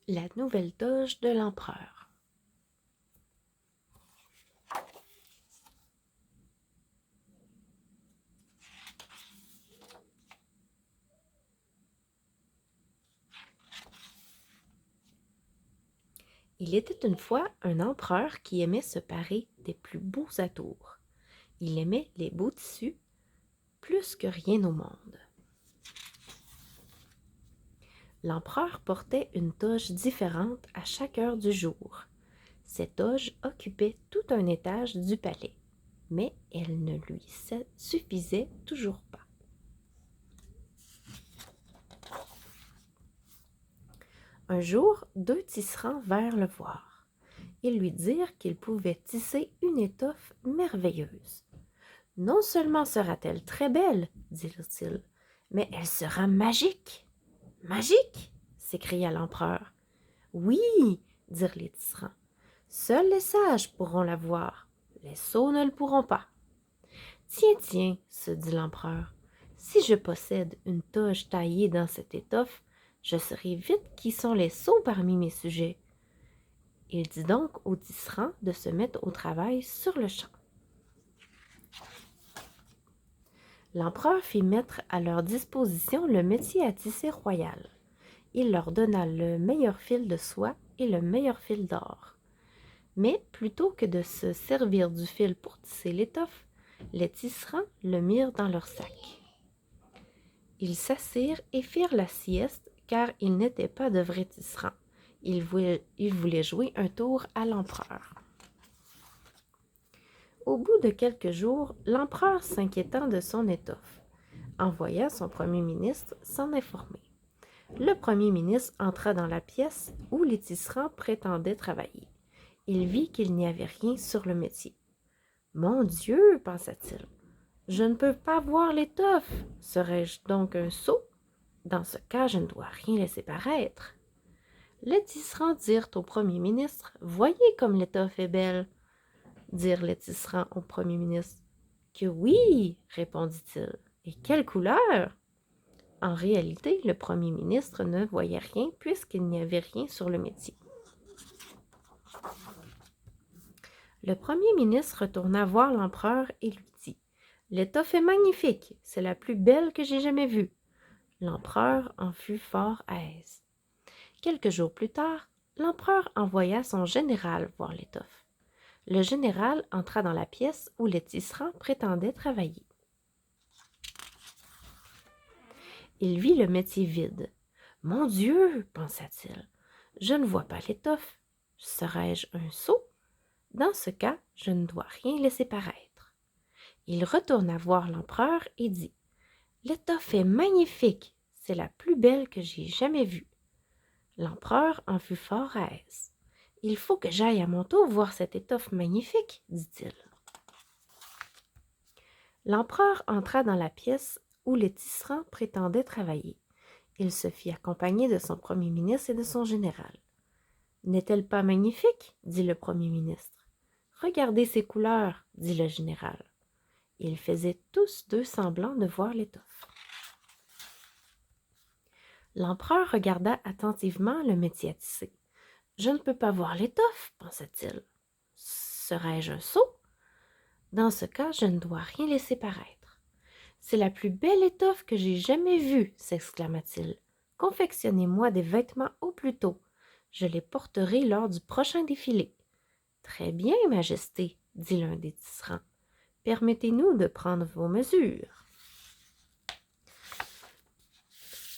La nouvelle toge de l'empereur. Il était une fois un empereur qui aimait se parer des plus beaux atours. Il aimait les beaux tissus plus que rien au monde. L'empereur portait une toge différente à chaque heure du jour. Cette toge occupait tout un étage du palais, mais elle ne lui suffisait toujours pas. Un jour, deux tisserands vinrent le voir. Ils lui dirent qu'ils pouvaient tisser une étoffe merveilleuse. Non seulement sera-t-elle très belle, dirent-ils, mais elle sera magique. Magique? S'écria l'empereur. Oui, dirent les tisserands. Seuls les sages pourront la voir. Les sots ne le pourront pas. Tiens, tiens, se dit l'empereur, si je possède une toge taillée dans cette étoffe, je saurai vite qui sont les sots parmi mes sujets. Il dit donc aux tisserands de se mettre au travail sur le champ. L'empereur fit mettre à leur disposition le métier à tisser royal. Il leur donna le meilleur fil de soie et le meilleur fil d'or. Mais plutôt que de se servir du fil pour tisser l'étoffe, les tisserands le mirent dans leur sac. Ils s'assirent et firent la sieste, car ils n'étaient pas de vrais tisserands. Ils voulaient jouer un tour à l'empereur. Au bout de quelques jours, l'empereur, s'inquiétant de son étoffe, envoya son premier ministre s'en informer. Le premier ministre entra dans la pièce où les tisserands prétendaient travailler. Il vit qu'il n'y avait rien sur le métier. « Mon Dieu, pensa-t-il, je ne peux pas voir l'étoffe. Serais-je donc un sot? Dans ce cas, je ne dois rien laisser paraître. » Les tisserands dirent au premier ministre, « Voyez comme l'étoffe est belle. » Dirent les tisserands au premier ministre. « Que oui, répondit-il. Et quelle couleur! » En réalité, le premier ministre ne voyait rien puisqu'il n'y avait rien sur le métier. Le premier ministre retourna voir l'empereur et lui dit « L'étoffe est magnifique, c'est la plus belle que j'ai jamais vue. » L'empereur en fut fort aise. Quelques jours plus tard, l'empereur envoya son général voir l'étoffe. Le général entra dans la pièce où les tisserands prétendaient travailler. Il vit le métier vide. « Mon Dieu, pensa-t-il, je ne vois pas l'étoffe. Serais-je un sot? Dans ce cas, je ne dois rien laisser paraître. » Il retourna voir l'empereur et dit « L'étoffe est magnifique, c'est la plus belle que j'ai jamais vue. » L'empereur en fut fort aise. « Il faut que j'aille à mon tour voir cette étoffe magnifique, dit-il. » L'empereur entra dans la pièce où les tisserands prétendaient travailler. Il se fit accompagner de son premier ministre et de son général. « N'est-elle pas magnifique? » dit le premier ministre. « Regardez ces couleurs, » dit le général. Ils faisaient tous deux semblant de voir l'étoffe. L'empereur regarda attentivement le métier à tisser. « Je ne peux pas voir l'étoffe, pensa-t-il. Serais-je un sot? Dans ce cas, je ne dois rien laisser paraître. C'est la plus belle étoffe que j'ai jamais vue, s'exclama-t-il. Confectionnez-moi des vêtements au plus tôt. Je les porterai lors du prochain défilé. Très bien, Majesté, dit l'un des tisserands. Permettez-nous de prendre vos mesures.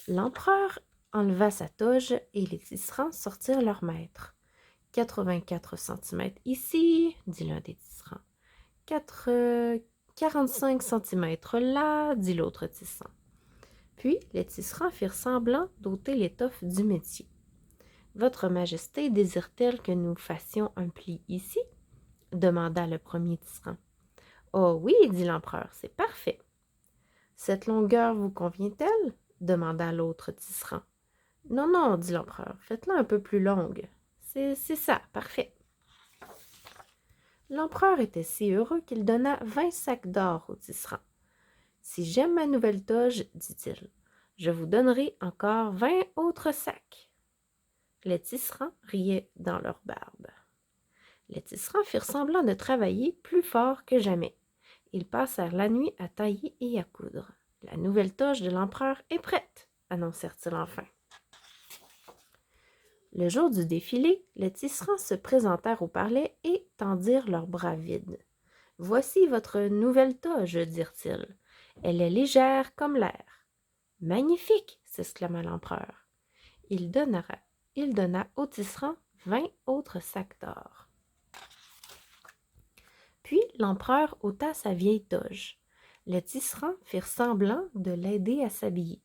L'empereur enleva sa toge et les tisserands sortirent leur maître. 84 centimètres ici, dit l'un des tisserands. 45 centimètres là, dit l'autre tisserand. Puis les tisserands firent semblant d'ôter l'étoffe du métier. Votre Majesté désire-t-elle que nous fassions un pli ici? Demanda le premier tisserand. Oh oui, dit l'empereur, c'est parfait. Cette longueur vous convient-elle? Demanda l'autre tisserand. Non, non, dit l'empereur, faites-la un peu plus longue. C'est ça, parfait. L'empereur était si heureux qu'il donna 20 sacs d'or au tisserand. Si j'aime ma nouvelle toge, dit-il, je vous donnerai encore 20 autres sacs. Les tisserands riaient dans leur barbe. Les tisserands firent semblant de travailler plus fort que jamais. Ils passèrent la nuit à tailler et à coudre. La nouvelle toge de l'empereur est prête, annoncèrent-ils enfin. Le jour du défilé, les tisserands se présentèrent au palais et tendirent leurs bras vides. « Voici votre nouvelle toge, dirent-ils. Elle est légère comme l'air. »« Magnifique !» s'exclama l'empereur. Il donna aux tisserands 20 autres sacs d'or. Puis l'empereur ôta sa vieille toge. Les tisserands firent semblant de l'aider à s'habiller.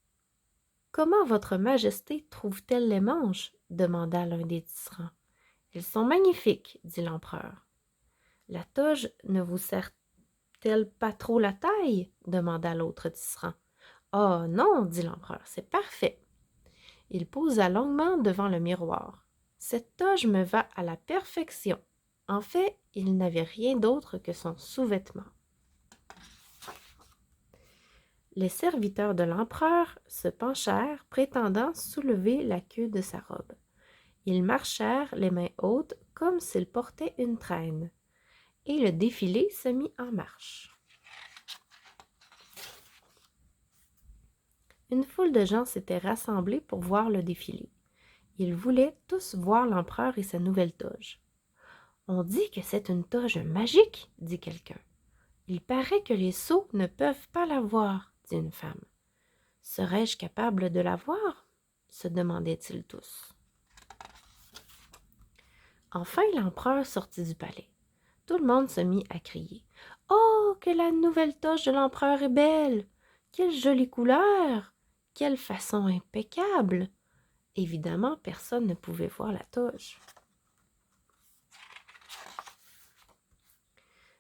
« Comment votre majesté trouve-t-elle les manches ?» demanda l'un des tisserands. « Elles sont magnifiques, » dit l'empereur. « La toge ne vous serre-t-elle pas trop la taille ?» demanda l'autre tisserand. « Oh non, » dit l'empereur, « c'est parfait. » Il posa longuement devant le miroir. « Cette toge me va à la perfection. » En fait, il n'avait rien d'autre que son sous-vêtement. Les serviteurs de l'empereur se penchèrent, prétendant soulever la queue de sa robe. Ils marchèrent les mains hautes, comme s'ils portaient une traîne, et le défilé se mit en marche. Une foule de gens s'était rassemblée pour voir le défilé. Ils voulaient tous voir l'empereur et sa nouvelle toge. « On dit que c'est une toge magique, » dit quelqu'un. « Il paraît que les sots ne peuvent pas la voir, » dit une femme. « Serais-je capable de la voir ?» se demandaient-ils tous. Enfin l'empereur sortit du palais. Tout le monde se mit à crier. « Oh, que la nouvelle toge de l'empereur est belle! Quelle jolie couleur! Quelle façon impeccable! » Évidemment, personne ne pouvait voir la toge.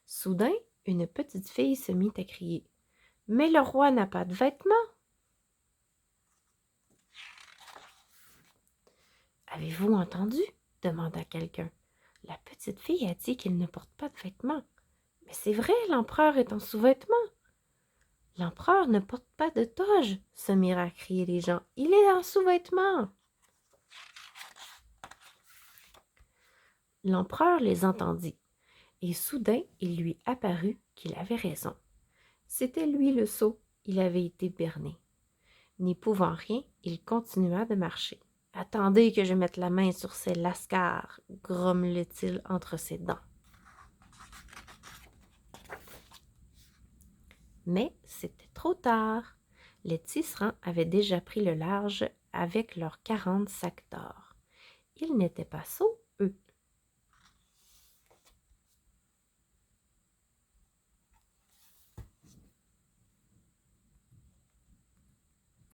Soudain, une petite fille se mit à crier. « Mais le roi n'a pas de vêtements! » « Avez-vous entendu? » demanda quelqu'un. « La petite fille a dit qu'il ne porte pas de vêtements. »« Mais c'est vrai, l'empereur est en sous-vêtements. »« L'empereur ne porte pas de toge, » se mirent à crier les gens. « Il est en sous-vêtements. » L'empereur les entendit, et soudain il lui apparut qu'il avait raison. C'était lui le sot, il avait été berné. N'y pouvant rien, il continua de marcher. « Attendez que je mette la main sur ces lascars, » grommelait-il entre ses dents. Mais c'était trop tard. Les tisserands avaient déjà pris le large avec leurs 40 sacs d'or. Ils n'étaient pas sots, eux.